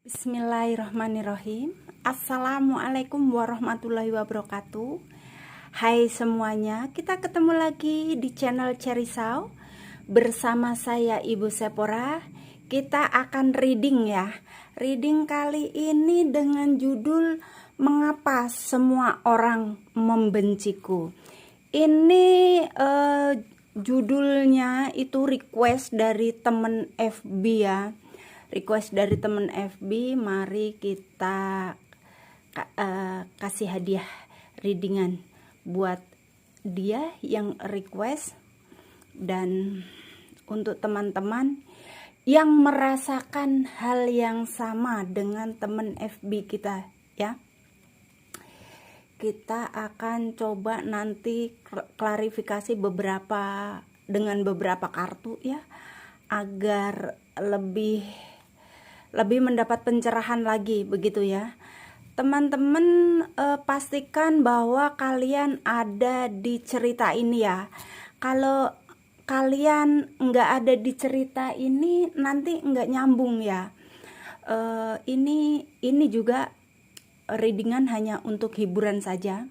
Bismillahirrahmanirrahim. Assalamualaikum warahmatullahi wabarakatuh. Hai semuanya, kita ketemu lagi di channel Cerisau bersama saya Ibu Sepora. Kita akan reading ya. Reading kali ini dengan judul Mengapa Semua Orang Membenciku. Ini judulnya itu request dari temen FB ya. Request dari temen FB, mari kita kasih hadiah readingan buat dia yang request, dan untuk teman-teman yang merasakan hal yang sama dengan temen FB kita ya. Kita akan coba nanti klarifikasi dengan beberapa kartu ya, agar lebih mendapat pencerahan lagi begitu ya. Teman-teman pastikan bahwa kalian ada di cerita ini ya. Kalau kalian nggak ada di cerita ini nanti nggak nyambung ya. Ini juga readingan hanya untuk hiburan saja.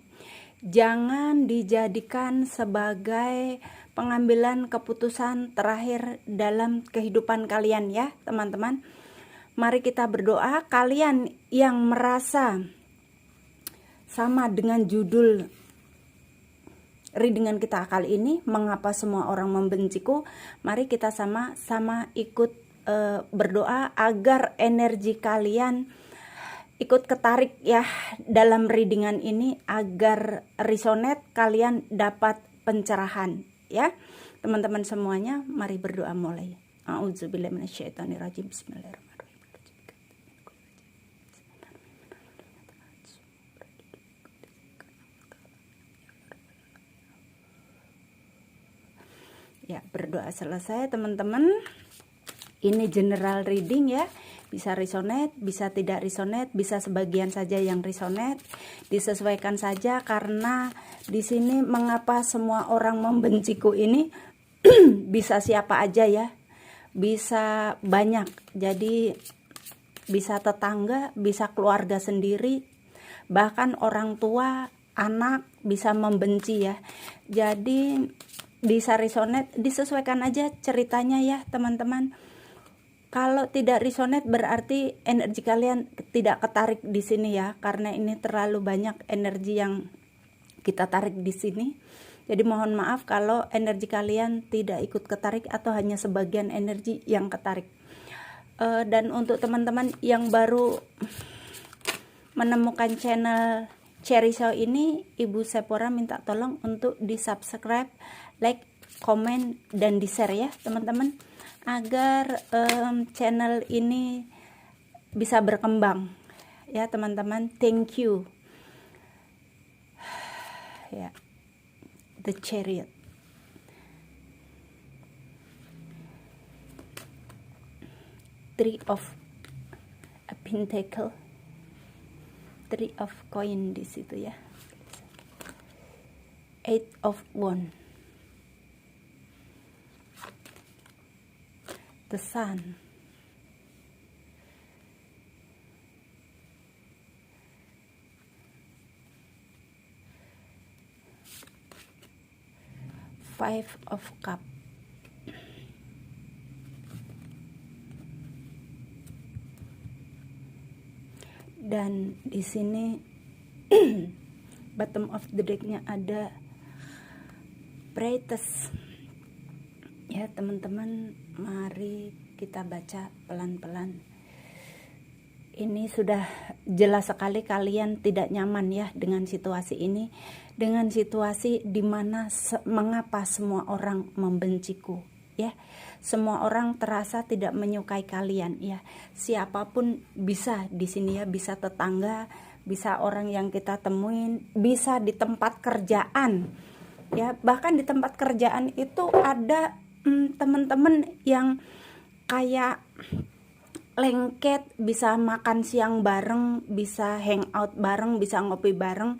Jangan dijadikan sebagai pengambilan keputusan terakhir dalam kehidupan kalian ya teman-teman. Mari kita berdoa. Kalian yang merasa sama dengan judul readingan kita kali ini, mengapa semua orang membenciku, mari kita sama-sama ikut berdoa agar energi kalian ikut ketarik ya dalam readingan ini, agar resonate, kalian dapat pencerahan ya teman-teman semuanya. Mari berdoa mulai. A'udzubillahi minasyaitonirrajim. Bismillahirrahmanirrahim. Ya, berdoa selesai teman-teman. Ini general reading ya. Bisa resonate, bisa tidak resonate, bisa sebagian saja yang resonate. Disesuaikan saja, karena di sini mengapa semua orang membenciku ini bisa siapa aja ya. Bisa banyak. Jadi bisa tetangga, bisa keluarga sendiri, bahkan orang tua, anak bisa membenci ya. Jadi bisa resonate, disesuaikan aja ceritanya ya teman-teman. Kalau tidak resonate berarti energi kalian tidak ketarik di sini ya, karena ini terlalu banyak energi yang kita tarik di sini. Jadi mohon maaf kalau energi kalian tidak ikut ketarik atau hanya sebagian energi yang ketarik. Dan untuk teman-teman yang baru menemukan channel Cerisau ini, Ibu Sepora minta tolong untuk di subscribe, like, komen, dan di share ya teman-teman, agar channel ini bisa berkembang ya teman-teman. Thank you ya. The Chariot. Three of a Pentacle, Three of Coin di situ ya. Eight of Wands, the Sun, Five of Cups, dan di sini bottom of the decknya ada Priestess ya teman-teman. Mari kita baca pelan-pelan. Ini sudah jelas sekali kalian tidak nyaman ya dengan situasi ini, dengan situasi dimana mengapa semua orang membenciku ya. Semua orang terasa tidak menyukai kalian ya. Siapapun bisa di sini ya, bisa tetangga, bisa orang yang kita temuin, bisa di tempat kerjaan ya. Bahkan di tempat kerjaan itu ada teman-teman yang kayak lengket, bisa makan siang bareng, bisa hangout bareng, bisa ngopi bareng,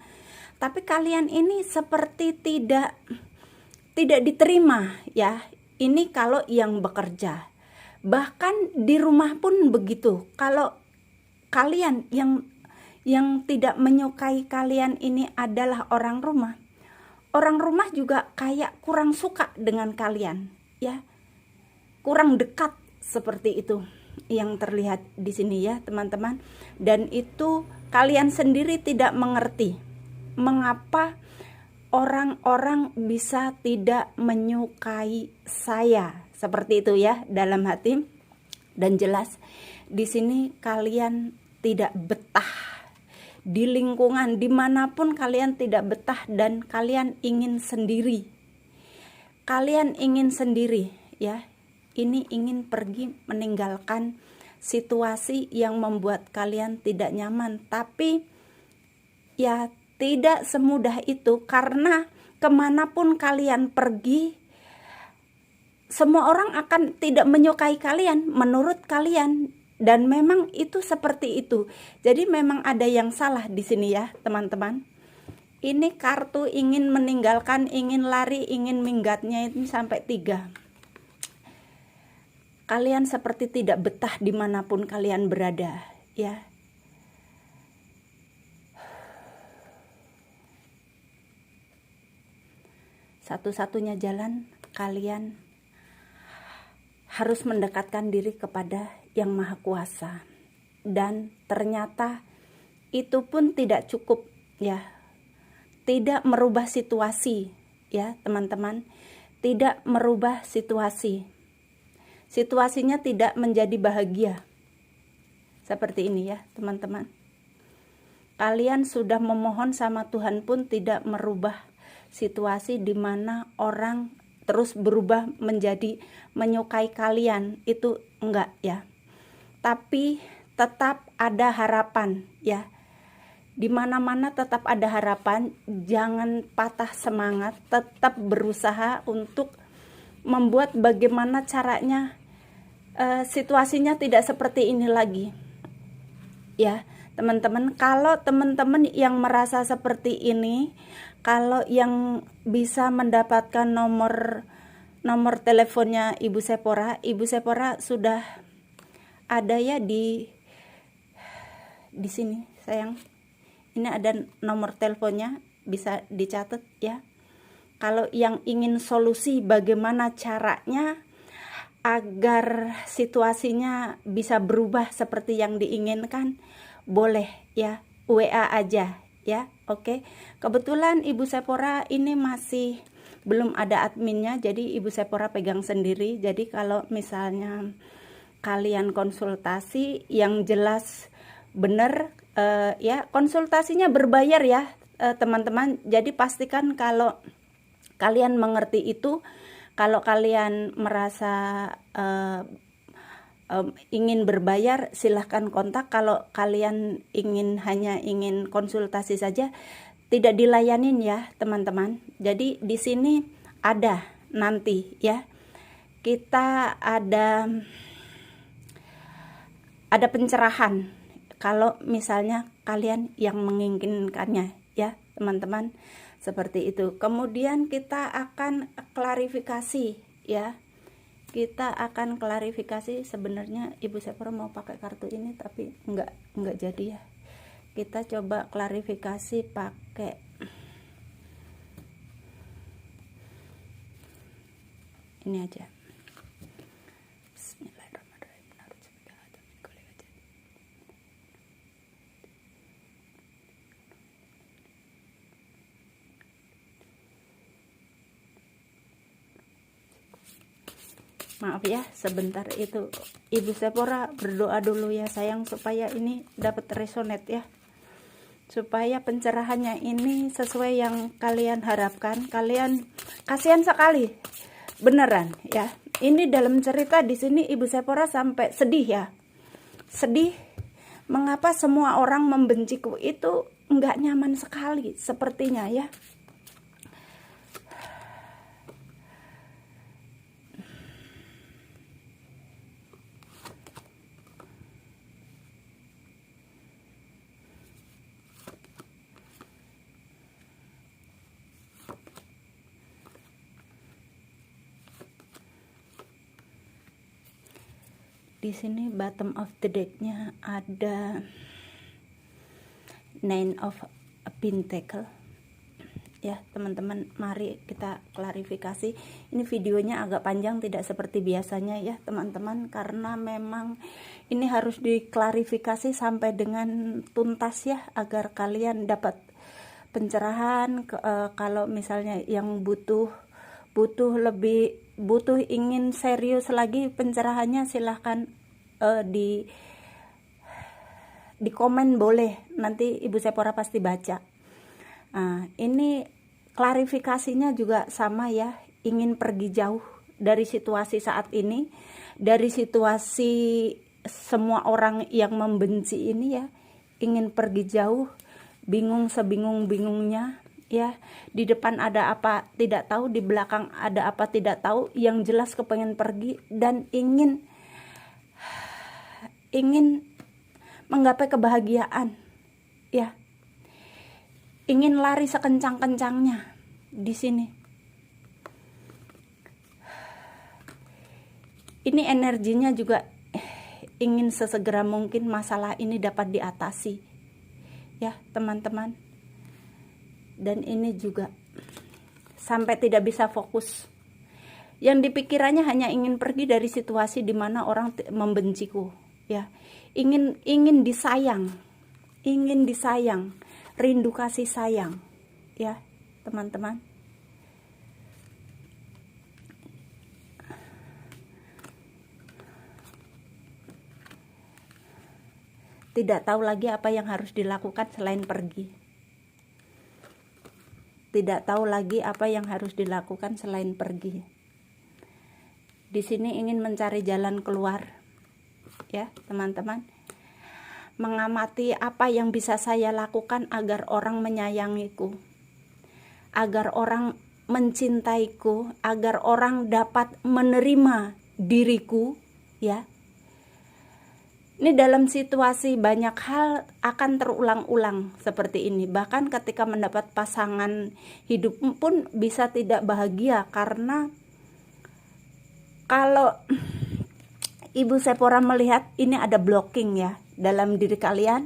tapi kalian ini seperti tidak diterima ya. Ini kalau yang bekerja. Bahkan di rumah pun begitu. Kalau kalian yang tidak menyukai kalian ini adalah orang rumah. Orang rumah juga kayak kurang suka dengan kalian, ya. Kurang dekat seperti itu yang terlihat di sini ya, teman-teman. Dan itu kalian sendiri tidak mengerti mengapa orang-orang bisa tidak menyukai saya. Seperti itu ya dalam hati. Dan jelas di sini kalian tidak betah di lingkungan dimanapun, kalian tidak betah dan kalian ingin sendiri. Kalian ingin sendiri ya. Ini ingin pergi meninggalkan situasi yang membuat kalian tidak nyaman. Tapi ya tidak semudah itu, karena kemanapun kalian pergi, semua orang akan tidak menyukai kalian menurut kalian. Dan memang itu seperti itu. Jadi memang ada yang salah di sini ya teman-teman. Ini kartu ingin meninggalkan, ingin lari, ingin minggatnya ini sampai 3. Kalian seperti tidak betah dimanapun kalian berada ya. Satu-satunya jalan kalian harus mendekatkan diri kepada Yang Maha Kuasa. Dan ternyata itu pun tidak cukup ya. Tidak merubah situasi ya teman-teman. Tidak merubah situasi. Situasinya tidak menjadi bahagia. Seperti ini ya teman-teman. Kalian sudah memohon sama Tuhan pun tidak merubah situasi di mana orang terus berubah menjadi menyukai kalian. Itu enggak ya. Tapi tetap ada harapan ya. Di mana-mana tetap ada harapan. Jangan patah semangat. Tetap berusaha untuk membuat bagaimana caranya situasinya tidak seperti ini lagi ya teman-teman. Kalau teman-teman yang merasa seperti ini, kalau yang bisa mendapatkan nomor teleponnya Ibu Sephora sudah ada ya di sini sayang. Ini ada nomor teleponnya, bisa dicatat ya. Kalau yang ingin solusi bagaimana caranya agar situasinya bisa berubah seperti yang diinginkan, boleh ya WA aja ya. Oke. Kebetulan Ibu Sephora ini masih belum ada adminnya, jadi Ibu Sephora pegang sendiri. Jadi kalau misalnya kalian konsultasi yang jelas benar ya, konsultasinya berbayar ya teman-teman. Jadi pastikan kalau kalian mengerti itu. Kalau kalian merasa ingin berbayar, silahkan kontak. Kalau kalian hanya ingin konsultasi saja, tidak dilayanin ya teman-teman. Jadi di sini ada nanti ya, kita ada pencerahan kalau misalnya kalian yang menginginkannya ya teman-teman. Seperti itu. Kemudian kita akan klarifikasi ya. Kita akan klarifikasi. Sebenarnya Ibu Sephora mau pakai kartu ini tapi enggak jadi ya. Kita coba klarifikasi pakai ini aja. Maaf ya, sebentar itu Ibu Sephora berdoa dulu ya sayang, supaya ini dapat resonate ya. Supaya pencerahannya ini sesuai yang kalian harapkan. Kalian kasihan sekali. Beneran ya. Ini dalam cerita di sini Ibu Sephora sampai sedih ya. Sedih mengapa semua orang membenciku, itu enggak nyaman sekali sepertinya ya. Di sini bottom of the decknya ada Nine of Pentacle. Ya teman-teman, mari kita klarifikasi. Ini videonya agak panjang, tidak seperti biasanya ya teman-teman, karena memang ini harus diklarifikasi sampai dengan tuntas ya, agar kalian dapat pencerahan. Kalau misalnya yang butuh ingin serius lagi pencerahannya, silahkan di komen boleh, nanti Ibu Sephora pasti baca. Ini klarifikasinya juga sama ya, ingin pergi jauh dari situasi saat ini, dari situasi semua orang yang membenci ini ya, ingin pergi jauh, bingung sebingung-bingungnya ya. Di depan ada apa tidak tahu, di belakang ada apa tidak tahu, yang jelas kepengen pergi dan ingin menggapai kebahagiaan ya, ingin lari sekencang-kencangnya di sini. Ini energinya juga ingin sesegera mungkin masalah ini dapat diatasi ya teman-teman. Dan ini juga sampai tidak bisa fokus. Yang dipikirannya hanya ingin pergi dari situasi di mana orang membenciku ya. Ingin disayang, rindu kasih sayang ya teman-teman. Tidak tahu lagi apa yang harus dilakukan selain pergi. Tidak tahu lagi apa yang harus dilakukan selain pergi. Di sini ingin mencari jalan keluar ya teman-teman. Mengamati apa yang bisa saya lakukan agar orang menyayangiku, agar orang mencintaiku, agar orang dapat menerima diriku ya. Ini dalam situasi banyak hal akan terulang-ulang seperti ini. Bahkan ketika mendapat pasangan hidup pun bisa tidak bahagia, karena kalau Ibu Sephora melihat ini ada blocking ya dalam diri kalian,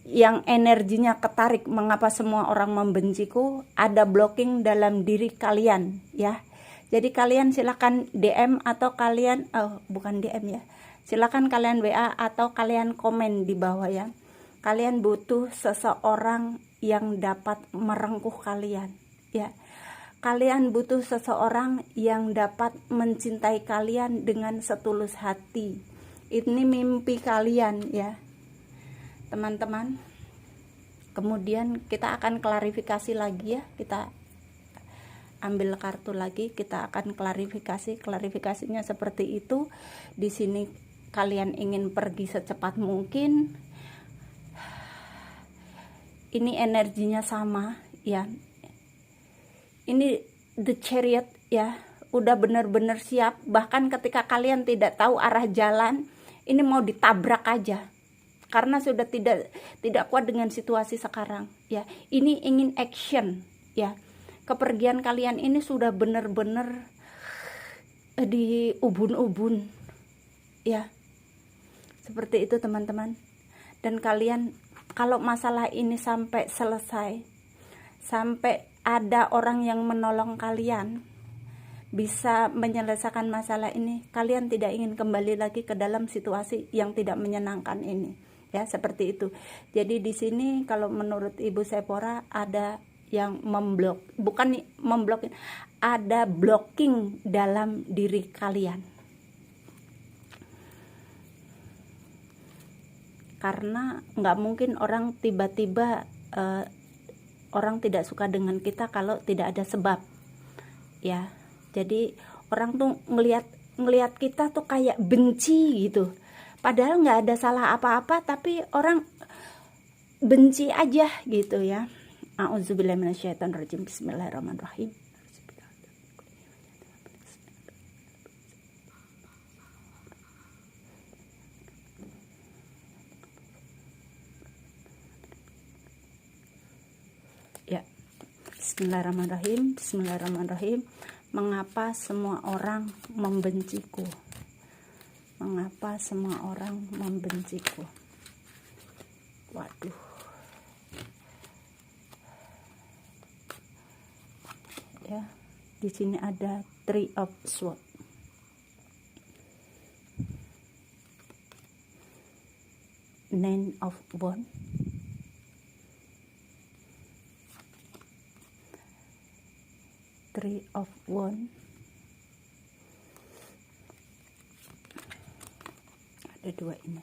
yang energinya ketarik. Mengapa semua orang membenciku? Ada blocking dalam diri kalian ya. Jadi kalian silakan DM atau kalian bukan DM ya. Silakan kalian WA atau kalian komen di bawah ya. Kalian butuh seseorang yang dapat merengkuh kalian ya. Kalian butuh seseorang yang dapat mencintai kalian dengan setulus hati. Ini mimpi kalian ya teman-teman. Kemudian kita akan klarifikasi lagi ya. Kita ambil kartu lagi, kita akan klarifikasi. Klarifikasinya seperti itu. Di sini kalian ingin pergi secepat mungkin. Ini energinya sama ya. Ini the chariot ya, udah benar-benar siap. Bahkan ketika kalian tidak tahu arah jalan, ini mau ditabrak aja, karena sudah tidak kuat dengan situasi sekarang ya. Ini ingin action ya. Kepergian kalian ini sudah benar-benar di ubun-ubun ya, seperti itu teman-teman. Dan kalian kalau masalah ini sampai selesai, sampai ada orang yang menolong kalian, bisa menyelesaikan masalah ini, kalian tidak ingin kembali lagi ke dalam situasi yang tidak menyenangkan ini ya, seperti itu. Jadi di sini kalau menurut Ibu Sephora ada yang bukan memblok, ada blocking dalam diri kalian. Karena nggak mungkin orang tiba-tiba orang tidak suka dengan kita kalau tidak ada sebab ya. Jadi orang tuh ngelihat kita tuh kayak benci gitu, padahal nggak ada salah apa-apa, tapi orang benci aja gitu ya. A'udzubillahi minasyaitonirrajim. Bismillahirrahmanirrahim. Ya, Bismillahirrahmanirrahim. Bismillahirrahmanirrahim. Mengapa semua orang membenciku? Mengapa semua orang membenciku? Waduh. Ya, di sini ada Three of Swords. Nine of Wands. Three of Wands. Ada dua ini.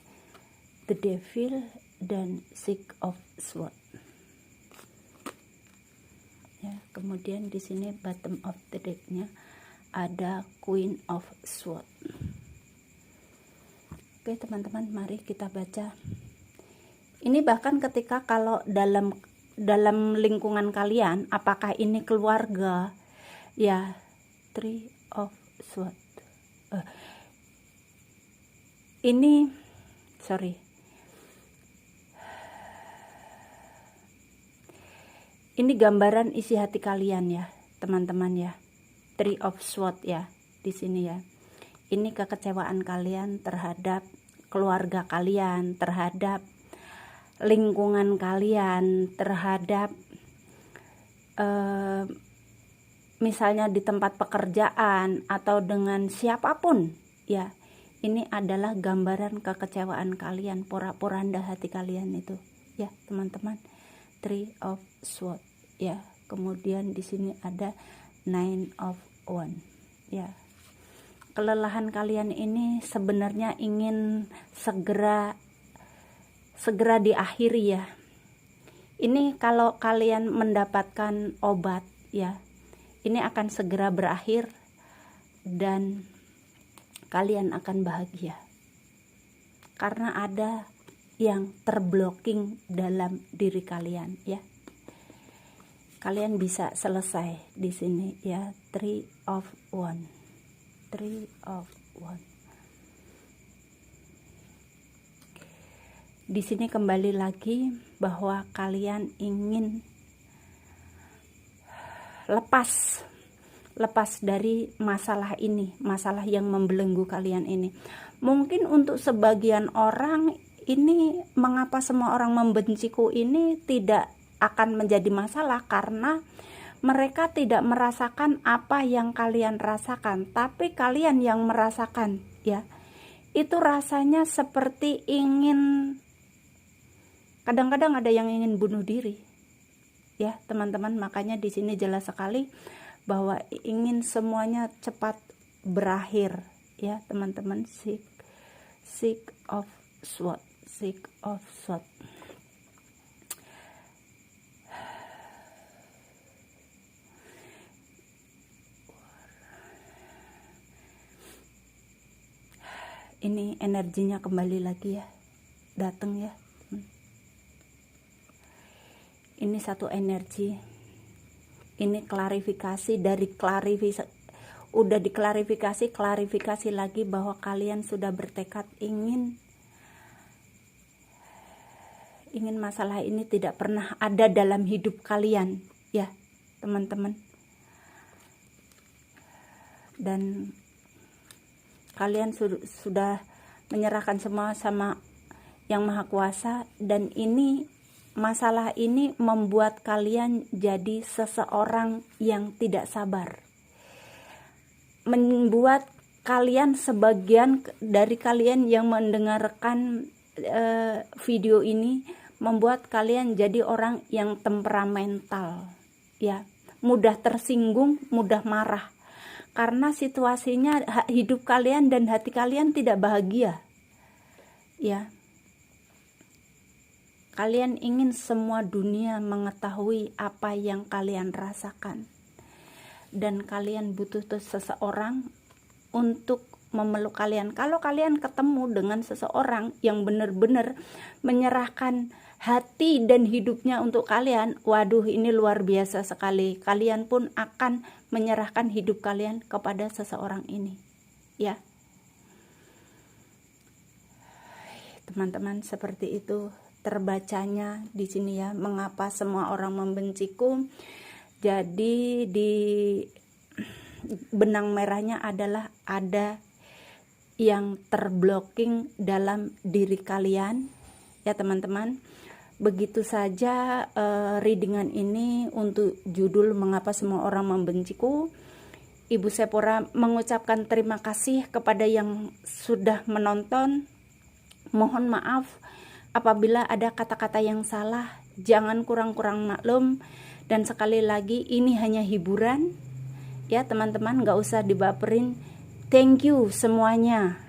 The Devil dan Six of Swords. Ya, kemudian di sini bottom of the deck-nya ada Queen of Swords. Oke, teman-teman, mari kita baca. Ini bahkan ketika kalau dalam lingkungan kalian, apakah ini keluarga, ya, Three of Swords. Ini gambaran isi hati kalian ya, teman-teman ya. Three of Swords ya, di sini ya. Ini kekecewaan kalian terhadap keluarga kalian, terhadap lingkungan kalian, terhadap misalnya di tempat pekerjaan atau dengan siapapun ya. Ini adalah gambaran kekecewaan kalian, porak-poranda hati kalian itu ya, teman-teman. Three of Swords ya. Kemudian di sini ada Nine of Wands ya. Kelelahan kalian ini sebenarnya ingin segera diakhiri ya. Ini kalau kalian mendapatkan obat ya, ini akan segera berakhir dan kalian akan bahagia. Karena ada yang terblocking dalam diri kalian ya. Kalian bisa selesai di sini ya. Three of Wands. Three of Wands. Di sini kembali lagi bahwa kalian ingin lepas dari masalah ini, masalah yang membelenggu kalian ini. Mungkin untuk sebagian orang ini, mengapa semua orang membenciku ini tidak akan menjadi masalah karena mereka tidak merasakan apa yang kalian rasakan, tapi kalian yang merasakan ya. Itu rasanya seperti ingin, kadang-kadang ada yang ingin bunuh diri ya, teman-teman. Makanya di sini jelas sekali bahwa ingin semuanya cepat berakhir ya, teman-teman. Six of Swords. Six of Swords. Ini energinya kembali lagi ya, datang ya. Ini satu energi. Ini klarifikasi dari udah klarifikasi lagi bahwa kalian sudah bertekad ingin masalah ini tidak pernah ada dalam hidup kalian ya, teman-teman. Dan kalian sudah menyerahkan semua sama Yang Maha Kuasa, dan ini masalah ini membuat kalian jadi seseorang yang tidak sabar. Membuat kalian, sebagian dari kalian yang mendengarkan video ini, membuat kalian jadi orang yang temperamental ya, mudah tersinggung, mudah marah karena situasinya hidup kalian dan hati kalian tidak bahagia ya. Kalian ingin semua dunia mengetahui apa yang kalian rasakan. Dan kalian butuh seseorang untuk memeluk kalian. Kalau kalian ketemu dengan seseorang yang benar-benar menyerahkan hati dan hidupnya untuk kalian, waduh, ini luar biasa sekali. Kalian pun akan menyerahkan hidup kalian kepada seseorang ini. Ya. Teman-teman, seperti itu terbacanya di sini ya, mengapa semua orang membenciku. Jadi di benang merahnya adalah ada yang terblocking dalam diri kalian ya teman-teman. Begitu saja readingan ini untuk judul Mengapa Semua Orang Membenciku. Ibu Sephora mengucapkan terima kasih kepada yang sudah menonton. Mohon maaf apabila ada kata-kata yang salah, jangan kurang-kurang maklum. Dan sekali lagi ini hanya hiburan ya teman-teman, gak usah dibaperin. Thank you semuanya.